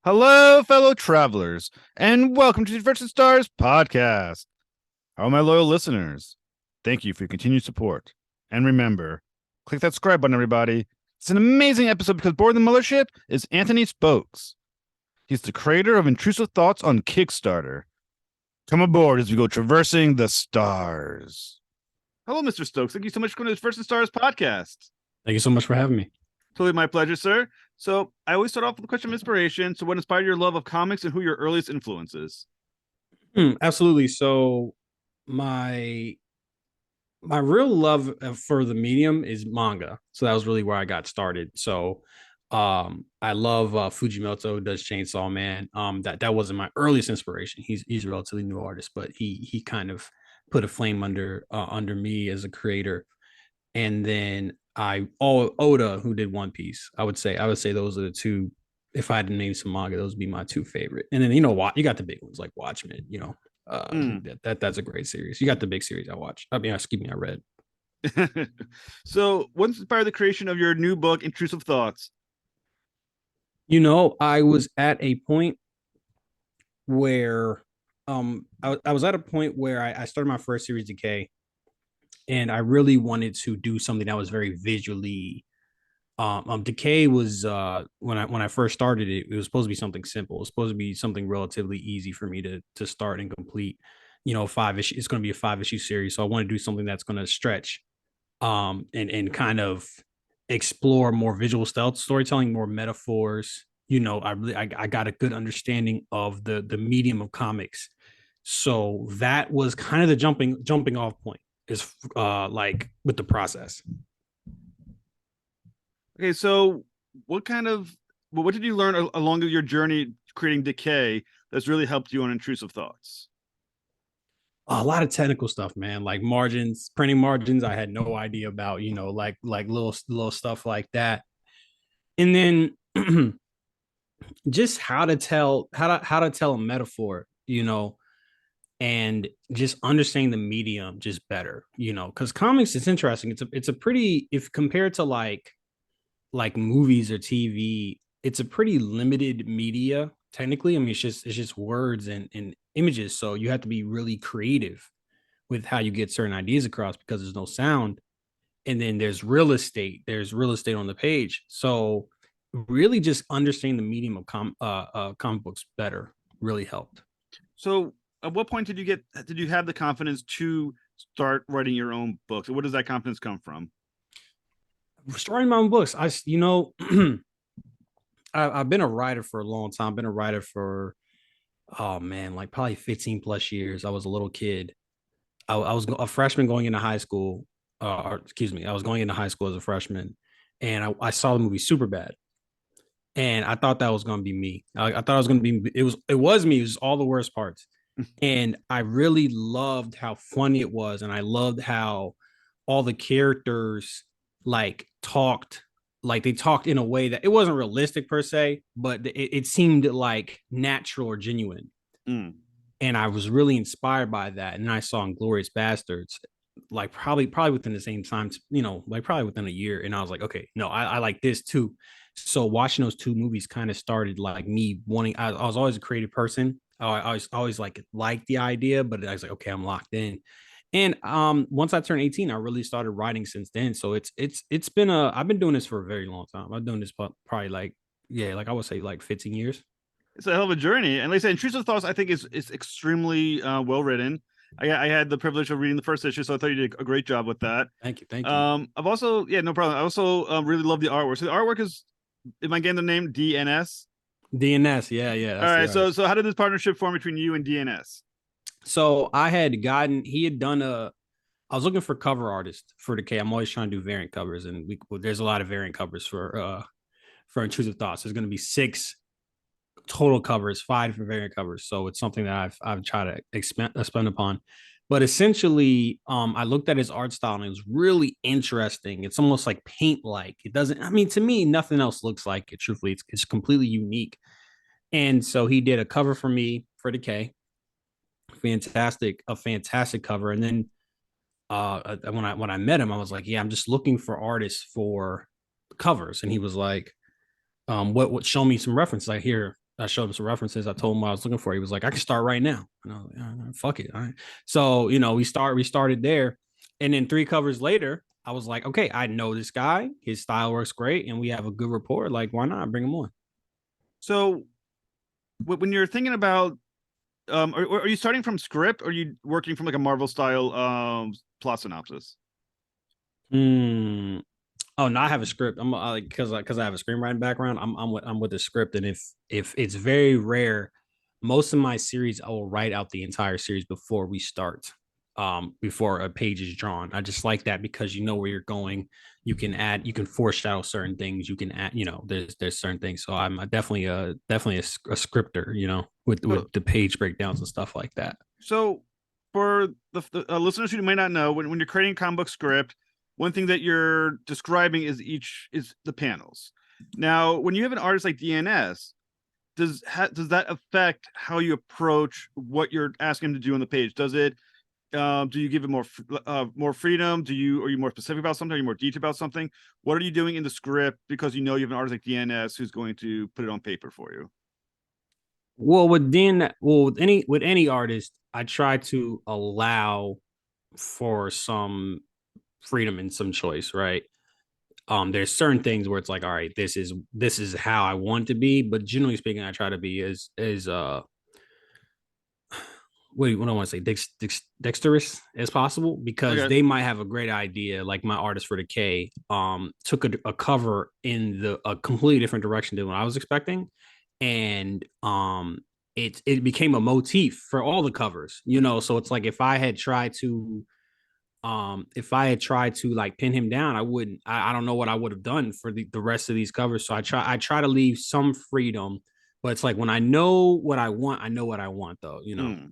Hello, fellow travelers, and welcome to the Adventure Stars podcast. All my loyal listeners, thank you for your continued support. And remember, click that subscribe button, everybody. It's an amazing episode because aboard the mothership is Anthony Stokes. He's the creator of Intrusive Thoughts on Kickstarter. Come aboard as we go traversing the stars. Hello, Mr. Stokes. Thank you so much for coming to the Adventure Stars podcast. Thank you so much for having me. Totally my pleasure, sir. So I always start off with a question of inspiration. So what inspired your love of comics and who your earliest influences? Absolutely. So my real love for the medium is manga. So that was really where I got started. So I love Fujimoto, who does Chainsaw Man. That wasn't my earliest inspiration. He's a relatively new artist, but he kind of put a flame under me as a creator. And then Oda, who did One Piece. I would say those are the two. If I had to name some manga, those would be my two favorite. And then what you got the big ones like Watchmen. That's a great series. You got the big series I watched. I read. So what inspired the creation of your new book, Intrusive Thoughts? I was at a point where I was at a point where I started my first series, Decay, and I really wanted to do something that was very visually. Decay was when I first started it, it was supposed to be something simple. It was supposed to be something relatively easy for me to start and complete. Five issue. It's going to be a 5 issue series, so I want to do something that's going to stretch, and kind of explore more visual stealth storytelling, more metaphors. I got a good understanding of the medium of comics, so that was kind of the jumping off point. Is like with the process. Okay, so what did you learn along your journey creating Decay that's really helped you on Intrusive Thoughts? A lot of technical stuff, man, like margins, printing margins. I had no idea about, like little stuff like that. And then just how to tell a metaphor, and just understanding the medium just better, because comics, it's interesting. It's a pretty, if compared to like movies or TV, it's a pretty limited media technically. I mean, it's just words and images, so you have to be really creative with how you get certain ideas across because there's no sound. And then there's real estate on the page. So really just understanding the medium of comic books better really helped. So at what point did you have the confidence to start writing your own books? Where does that confidence come from? Starting my own books, I've been a writer for a long time. I've been a writer for, oh man, like probably 15 plus years. I was a little kid. I was a freshman going into high school, or excuse me, I was going into high school as a freshman, and I saw the movie Superbad, and I thought that was going to be me. I thought it was going to be, it was me. It was all the worst parts, and I really loved how funny it was, and I loved how all the characters like talked, like they talked in a way that it wasn't realistic per se, but it seemed like natural or genuine. Mm. And I was really inspired by that. And then I saw Inglorious Bastards, like probably within the same time, like probably within a year. And I was like, okay, no, I like this too. So watching those two movies kind of started like me wanting. I was always a creative person. I was always like liked the idea, but I was like, okay, I'm locked in. And once I turned 18, I really started writing since then. So it's been I've been doing this for a very long time. I've been doing this probably like, yeah, like I would say like 15 years. It's a hell of a journey. And like I said, Intrusive Thoughts, I think is extremely well written. I had the privilege of reading the first issue, so I thought you did a great job with that. Thank you. I've also, yeah, no problem. I also really love the artwork. So the artwork is, am I getting the name DNS? DNS, yeah, All that's the right. So artist. so how did this partnership form between you and DNS? So he had done I was looking for cover artists for Decay. I'm always trying to do variant covers, and there's a lot of variant covers for Intrusive Thoughts. There's going to be 6 total covers, 5 for variant covers. So it's something that I've tried to expand upon. But essentially, I looked at his art style and it was really interesting. It's almost like paint like. It doesn't. I mean, to me, nothing else looks like it. Truthfully, it's completely unique. And so he did a cover for me for Decay. A fantastic cover. And then when I met him, I was like, yeah, I'm just looking for artists for covers. And he was like, what show me some references. Like, here, I showed him some references. I told him what I was looking for. He was like, I can start right now. And I was like, "All right, fuck it. All right." So, we started there. And then 3 covers later, I was like, okay, I know this guy. His style works great, and we have a good rapport. Like, why not bring him on? So when you're thinking about are you starting from script or are you working from like a Marvel style plot synopsis? Hmm. Oh no, I have a script. I'm like because I have a screenwriting background. I'm with the script, and if it's very rare, most of my series I will write out the entire series before we start, before a page is drawn. I just like that because you know where you're going. You can foreshadow certain things. You can add, there's certain things. So I'm definitely a scripter, So, with the page breakdowns and stuff like that. so for the listeners who might not know, when you're creating a comic book script, one thing that you're describing is the panels. Now, when you have an artist like DNS, does that affect how you approach what you're asking him to do on the page? Does it do you give it more freedom? Are you more specific about something? Are you more detailed about something? What are you doing in the script because you know you have an artist like DNS who's going to put it on paper for you? With any artist, I try to allow for some freedom and some choice, right? There's certain things where it's like, all right, this is how I want to be, but generally speaking, I try to be as what do I want to say, dexterous as possible, because Okay. they might have a great idea. Like my artist for Decay, took a cover in a completely different direction than what I was expecting, and it became a motif for all the covers. So it's like if I had tried to like pin him down, I wouldn't. I don't know what I would have done for the rest of these covers. So I try to leave some freedom, but it's like when I know what I want, I know what I want though. Hmm.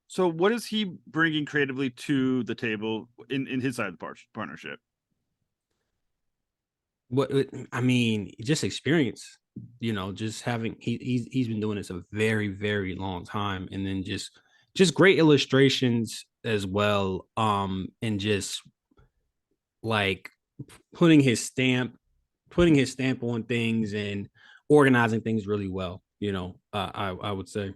So what is he bringing creatively to the table in his side of the partnership? What I mean, just experience. Just having he's been doing this a very very long time, and then just great illustrations as well. And just like putting his stamp, putting his stamp on things and organizing things really well. I would say.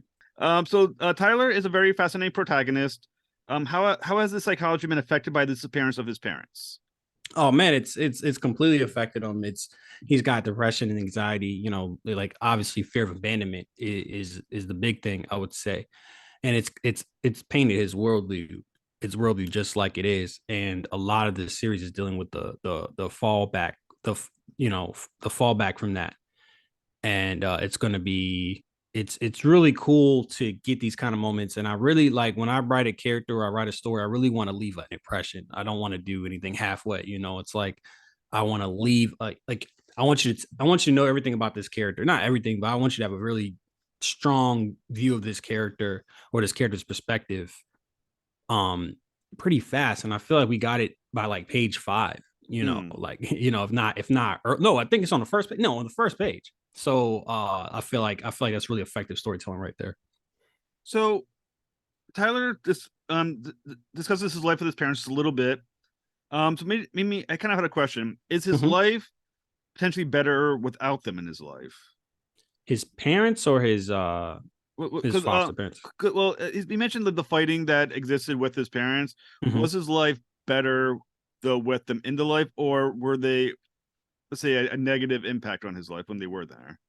So Tyler is a very fascinating protagonist. How has the psychology been affected by the disappearance of his parents? Oh man, it's completely affected him. He's got depression and anxiety. Like obviously fear of abandonment is the big thing I would say, and it's painted his worldview just like it is, and a lot of the series is dealing with the fallback, the fallback from that, and it's going to be it's really cool to get these kind of moments. And I really like when I write a character or I write a story, I really want to leave an impression. I don't want to do anything halfway. It's like I want to leave like I want you to know everything about this character, not everything, but I want you to have a really strong view of this character or this character's perspective, um pretty fast. And I feel like we got it by like page 5, Hmm. like if not or, no, I think it's on the first page. No, on the first page. So I feel like that's really effective storytelling right there. So Tyler discusses his life with his parents just a little bit. So maybe I kind of had a question: is his Mhm. life potentially better without them in his life? His parents or his Because foster parents? well, he mentioned the fighting that existed with his parents. Mhm. Was his life better though with them in the life, or were they, let's say, a negative impact on his life when they were there?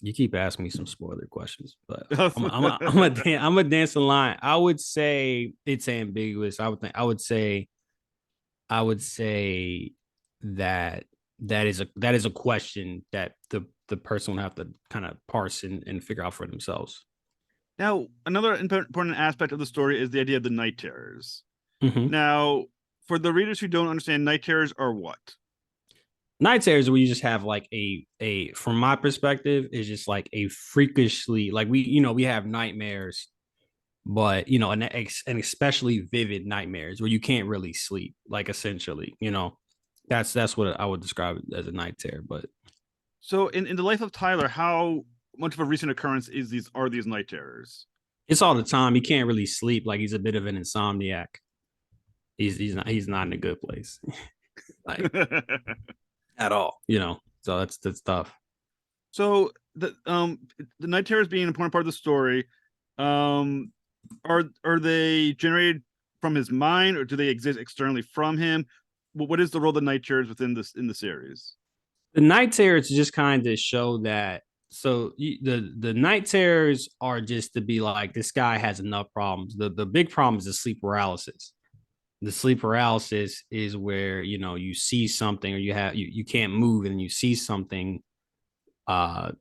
You keep asking me some spoiler questions, but I'm a dancing line. I would say it's ambiguous. I would say that that is a question that the person would have to kind of parse and figure out for themselves. Now, another important aspect of the story is the idea of the night terrors. Mm-hmm. Now, for the readers who don't understand, night terrors are what? Night terrors where you just have like a from my perspective is just like a freakishly, like we have nightmares, but an especially vivid nightmares where you can't really sleep, like essentially, that's what I would describe as a night terror. But So, in the life of Tyler, how much of a recent occurrence these night terrors? it's all the time. He can't really sleep. Like he's a bit of an insomniac. He's not in a good place, like at all. So that's tough. So the night terrors being an important part of the story, um, are they generated from his mind, or do they exist externally from him? What is the role of the night terrors within this in the series? The night terrors just kind of show that. So the night terrors are just to be like, this guy has enough problems. The big problem is the sleep paralysis. The sleep paralysis is where, you know, you see something, or you can't move, and you see something. uh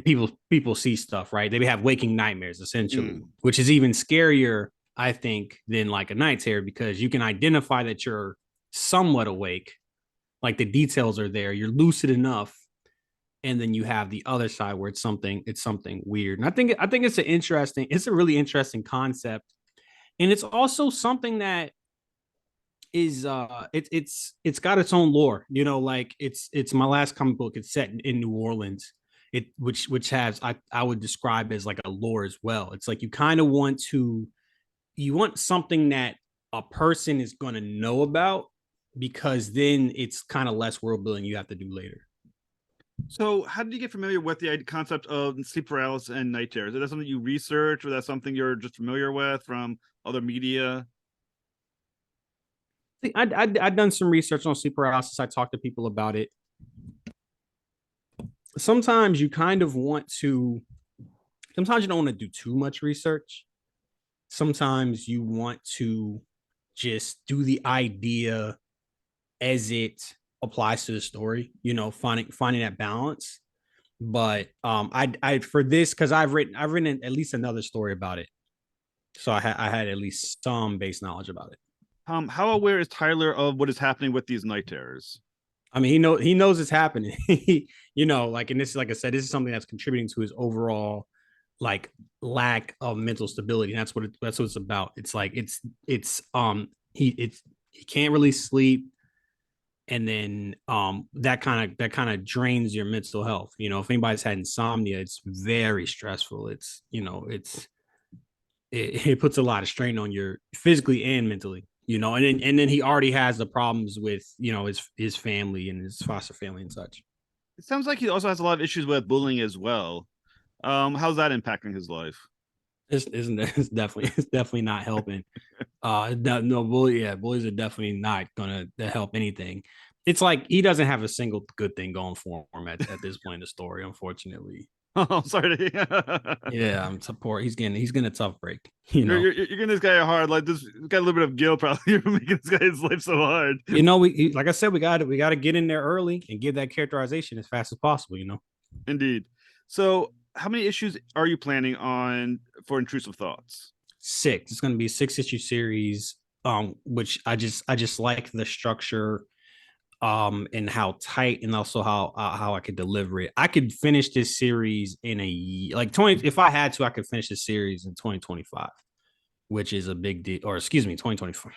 People see stuff, right? They have waking nightmares essentially, which is even scarier, I think, than like a night terror, because you can identify that you're somewhat awake, like the details are there, you're lucid enough, and then you have the other side where it's something weird. And I think it's a really interesting concept, and it's also something that is it's got its own lore, you know, like it's my last comic book. It's set in New Orleans, which has, I would describe as like a lore as well. It's like you want something that a person is going to know about, because then it's kind of less world building you have to do later. So, how did you get familiar with the concept of sleep paralysis and night terrors? Is that something you research, or that's something you're just familiar with from other media? I've done some research on sleep paralysis. I talked to people about it. Sometimes you kind of want to, sometimes you don't want to do too much research. Sometimes you want to just do the idea as it applies to the story, you know, finding that balance. But I for this, because I've written at least another story about it, so I had at least some base knowledge about it. How aware is Tyler of what is happening with these night terrors? I mean, he knows it's happening. You know, like, and this, like I said, this is something that's contributing to his overall like lack of mental stability. And that's what it's about. It's like he can't really sleep, and then that kind of drains your mental health. You know, if anybody's had insomnia, it's very stressful. It's, you know, it puts a lot of strain on your physically and mentally, you know. And then he already has the problems with, you know, his family and his foster family and such. It sounds like he also has a lot of issues with bullying as well. How's that impacting his life? It's definitely not helping. No, bullies are definitely not gonna help anything. It's like he doesn't have a single good thing going for him at this point in the story, unfortunately. Oh, sorry. To... Yeah, I'm support. He's getting a tough break. You you're, know. you're you're giving this guy a hard, like, this got a little bit of guilt probably for making this guy's life so hard. You know, like I said, we got to get in there early and give that characterization as fast as possible. You know. Indeed. So, how many issues are you planning on for Intrusive Thoughts? Six. It's going to be a 6 issue series. Which I just like the structure, and how tight, and also how I could deliver it. I could finish this series in a like 20. If I had to, I could finish this series in 2025, which is a big deal. Or excuse me, 2024.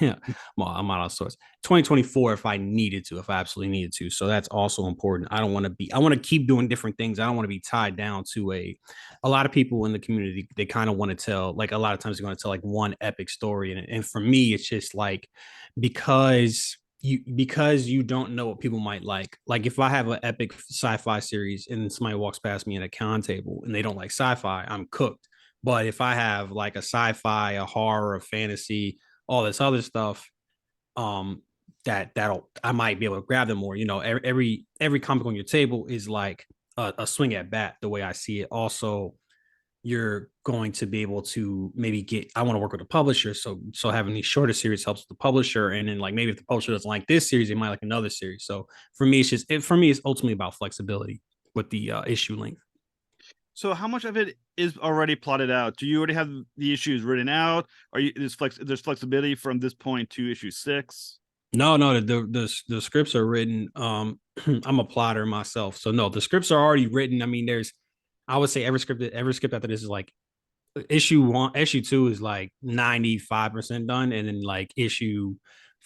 Man, yeah, I'm out of sorts. 2024, if I needed to, if I absolutely needed to. So that's also important. I don't want to be. I want to keep doing different things. I don't want to be tied down to a lot of people in the community. They kind of want to tell, like, a lot of times they're going to tell like one epic story, and for me, it's just like, because you don't know what people might like. Like, if I have an epic sci-fi series and somebody walks past me at a con table and they don't like sci-fi, I'm cooked. But if I have like a sci-fi, a horror, a fantasy, all this other stuff, um, that'll I might be able to grab them more. You know, every comic on your table is like a swing at bat, the way I see it. Also, you're going to be able to maybe get, I want to work with a publisher, so having these shorter series helps with the publisher. And then, like, maybe if the publisher doesn't like this series, they might like another series. So for me it's ultimately about flexibility with the issue length. So, how much of it is already plotted out? Do you already have the issues written out? Are you there's flexibility from this point to issue 6? No, the scripts are written. I'm a plotter myself, so no, the scripts are already written. I mean, I would say every script after this is like, issue two is like 95% done, and then like issue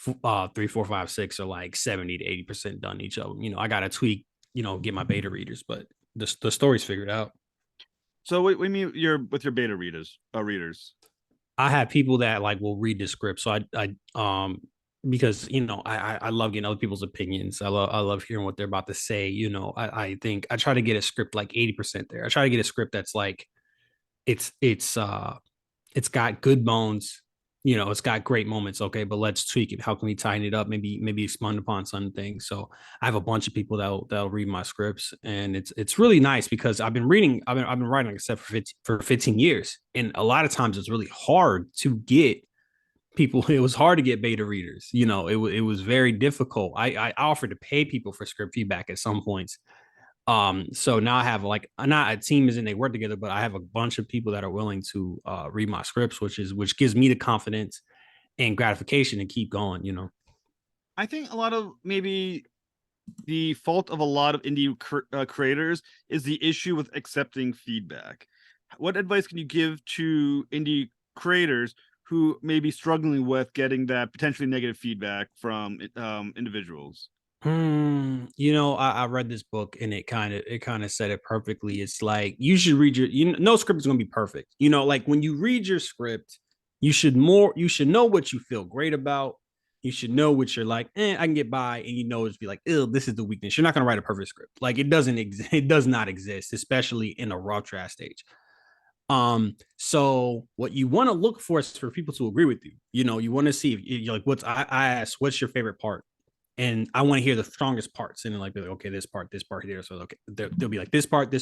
3, 4, 5, 6 are like 70 to 80% done each of them. You know, I gotta tweak, you know, get my beta readers, but the story's figured out. So, what do you mean you're with your beta readers? Readers. I have people that like will read the script, so I because I love getting other people's opinions. I love hearing what they're about to say. I think I try to get a script like 80% there. I try to get a script that's like it's got good bones. It's got great moments. Okay, but let's tweak it. How can we tighten it up? Maybe expand upon some things. So I have a bunch of people that'll read my scripts, and it's really nice because I've been reading. I've been writing, like I said, for 15 years, and a lot of times it's really hard to get people. It was hard to get beta readers. It was very difficult. I offered to pay people for script feedback at some points. So now I have like not a team is in they work together, but I have a bunch of people that are willing to read my scripts, which gives me the confidence and gratification to keep going. I think a lot of maybe the fault of a lot of indie creators is the issue with accepting feedback. What advice can you give to indie creators who may be struggling with getting that potentially negative feedback from individuals? I read this book and it kind of said it perfectly. It's like you should read no script is gonna be perfect. Like when you read your script, you should know what you feel great about. You should know what you're like, I can get by, and it's be like, this is the weakness. You're not gonna write a perfect script. Like it doesn't exist, it does not exist, especially in a rough draft stage. So what you want to look for is for people to agree with you. You want to see if you're like, I asked, what's your favorite part? And I want to hear the strongest parts. And then like, okay, this part here. So okay, they'll be like this part,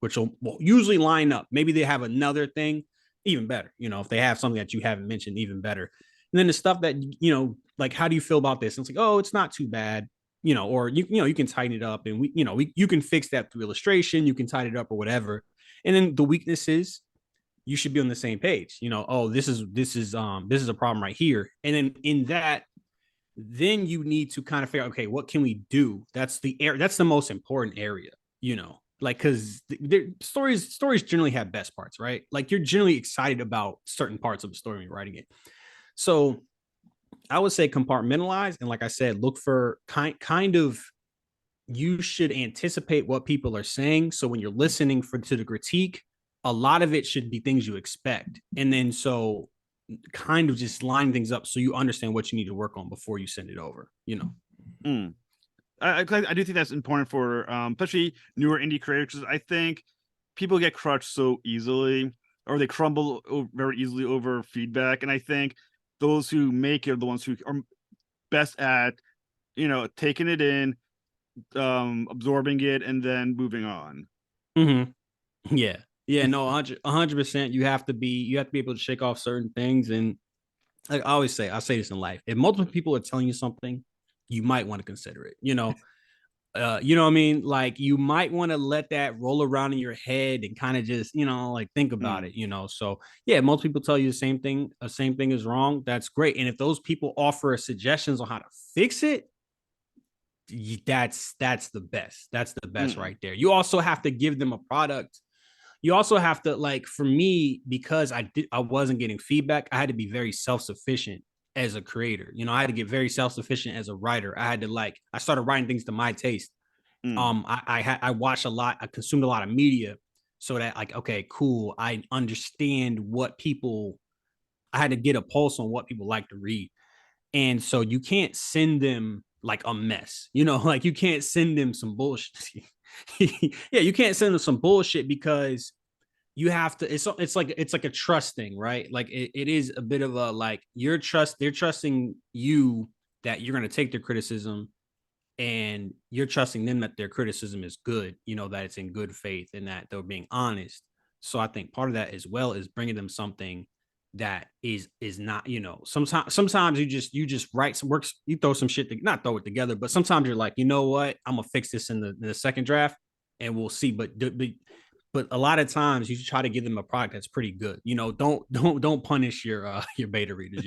which will usually line up. Maybe they have another thing, even better. If they have something that you haven't mentioned, even better. And then the stuff that like, how do you feel about this? And it's like, oh, it's not too bad. Or you can tighten it up, and you can fix that through illustration. You can tighten it up or whatever. And then the weaknesses, you should be on the same page. Oh, this is a problem right here. And then in that, then you need to kind of figure out, okay, what can we do? That's the most important area, like, because stories generally have best parts, right? Like you're generally excited about certain parts of the story when you're writing it. So I would say compartmentalize, and like I said, look for kind of, you should anticipate what people are saying. So when you're listening to the critique, a lot of it should be things you expect. And then so kind of just line things up so you understand what you need to work on before you send it over. Mm. I do think that's important for especially newer indie creators. I think people get crushed so easily, or they crumble very easily over feedback. And I think those who make it are the ones who are best at, taking it in, absorbing it, and then moving on. Mm-hmm. Yeah. Yeah. No, 100%. You have to be able to shake off certain things. And like I say this in life. If multiple people are telling you something, you might want to consider it. You know what I mean? Like you might want to let that roll around in your head and kind of just, like think about it. So yeah, most people tell you the same thing is wrong. That's great. And if those people offer suggestions on how to fix it, that's the best. That's the best Mm. right there. You also have to give them a product. You also have to, like, for me, because I wasn't getting feedback, I had to be very self-sufficient as a creator. I had to get very self-sufficient as a writer. I started writing things to my taste. Mm. I watched a lot, I consumed a lot of media, so that, like, okay, cool, I understand what people, I had to get a pulse on what people like to read. And so you can't send them like a mess, like you can't send them some bullshit. Yeah, you can't send them some bullshit because you have to, it's like a trust thing, right? Like it is a bit of a, like, they're trusting you that you're going to take their criticism, and you're trusting them that their criticism is good, that it's in good faith and that they're being honest. So I think part of that as well is bringing them something that is not, sometimes you just write some works, you throw some shit not throw it together, but sometimes you're like, what, I'm gonna fix this in the second draft and we'll see. But a lot of times you should try to give them a product that's pretty good. Don't punish your beta readers.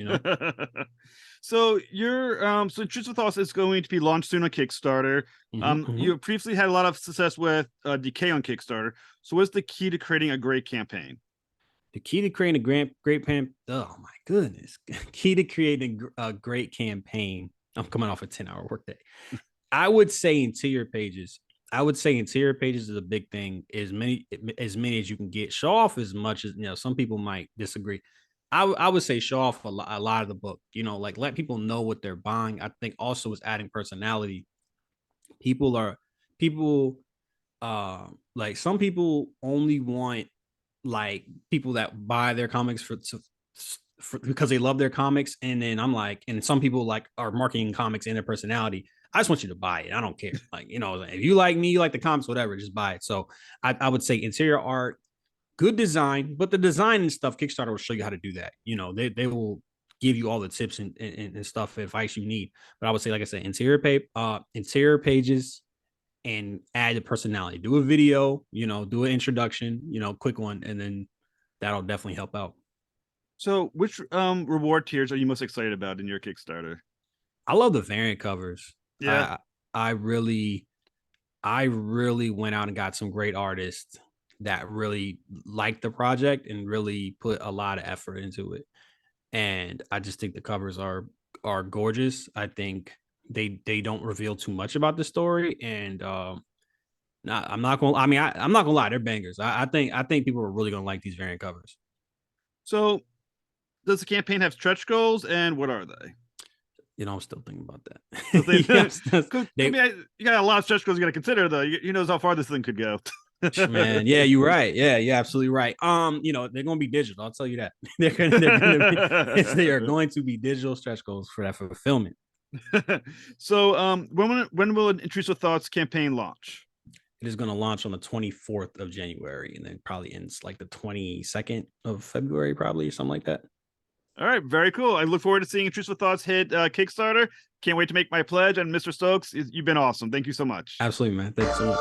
So Intrusive Thoughts is going to be launched soon on Kickstarter. Mm-hmm. You previously had a lot of success with Decay on Kickstarter. So what's the key to creating a great campaign? The key to creating a great campaign. Oh my goodness! Key to creating a great campaign. I'm coming off a 10-hour workday. I would say interior pages. Interior pages is a big thing. As many as you can get. Show off as much as, some people might disagree. I would say show off a lot of the book, you know, like let people know what they're buying. I think also is adding personality. People are people like some people only want like people that buy their comics for because they love their comics, and then I'm like, and some people like are marketing comics in their personality. I just want you to buy it. I don't care. Like, you know, if you like me, you like the comics, whatever, just buy it. So I would say interior art, good design, but the design and stuff, Kickstarter will show you how to do that. You know, they will give you all the tips and stuff, advice you need. But I would say, like I said, interior pages, and add the personality. Do a video, you know, do an introduction, you know, quick one, and then that'll definitely help out. So, which reward tiers are you most excited about in your Kickstarter? I love the variant covers. Yeah. I really I really went out and got some great artists that really liked the project and really put a lot of effort into it. And I just think the covers are gorgeous. I think they don't reveal too much about the story, and I'm not gonna. I mean, I'm not gonna lie, they're bangers. I think people are really gonna like these variant covers. So, does the campaign have stretch goals, and what are they? You know, I'm still thinking about So they, that. you got a lot of stretch goals you got to consider, though. You knows how far this thing could go. Man, yeah, you're right. Yeah, you're absolutely right. You know, they're gonna be digital. I'll tell you that. They are going to be digital stretch goals for that fulfillment. So, when will an Intrusive Thoughts campaign launch? It is going to launch on the 24th of January, and then probably ends like the 22nd of February, probably, or something like that. All right, very cool. I look forward to seeing Intrusive Thoughts hit Kickstarter. Can't wait to make my pledge. And Mr. Stokes, you've been awesome. Thank you so much. Absolutely, man. Thank you so much.